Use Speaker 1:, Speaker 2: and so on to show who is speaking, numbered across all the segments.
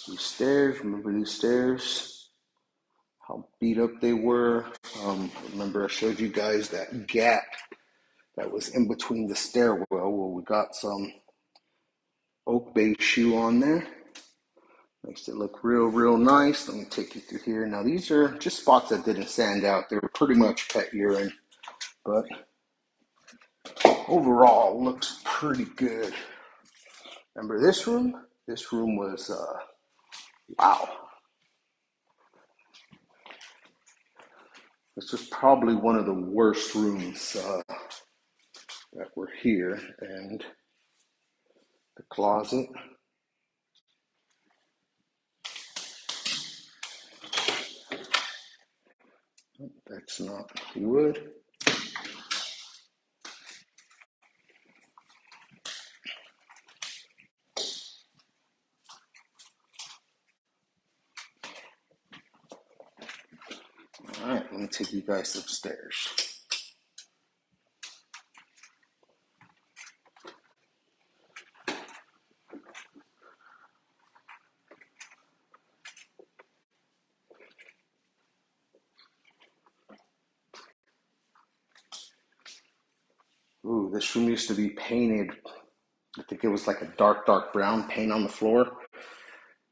Speaker 1: These stairs, remember these stairs? How beat up they were. Remember I showed you guys that gap that was in between the stairwell. Well, we got some oak bay shoe on there. Makes it look real nice. Let me take you through here. Now these are just spots that didn't sand out. They were pretty much pet urine, but overall looks pretty good. Remember this room? This room was, wow. This was probably one of the worst rooms that were here. And the closet. That's not wood. All right, let me take you guys upstairs. Ooh, this room used to be painted. I think it was like a dark brown paint on the floor.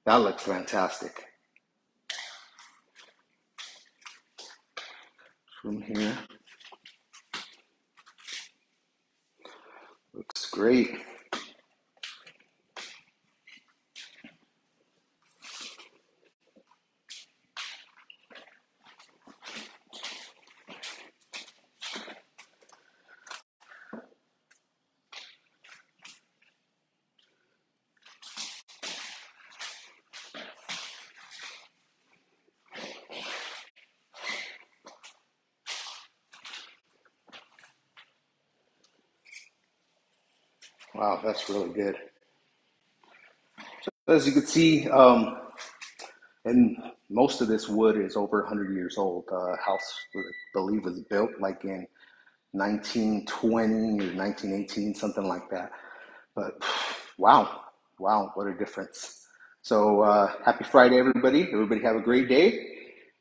Speaker 1: That looks fantastic. This room here looks great. Wow, that's really good. So as you can see, and most of this wood is over 100 years old. House, I believe, was built like in 1920 or 1918, something like that. But wow, what a difference. So happy Friday, everybody. Everybody have a great day.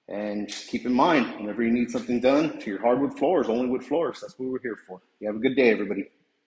Speaker 1: And just keep in mind, whenever you need something done to your hardwood floors, only wood floors, that's what we're here for. You have a good day, everybody.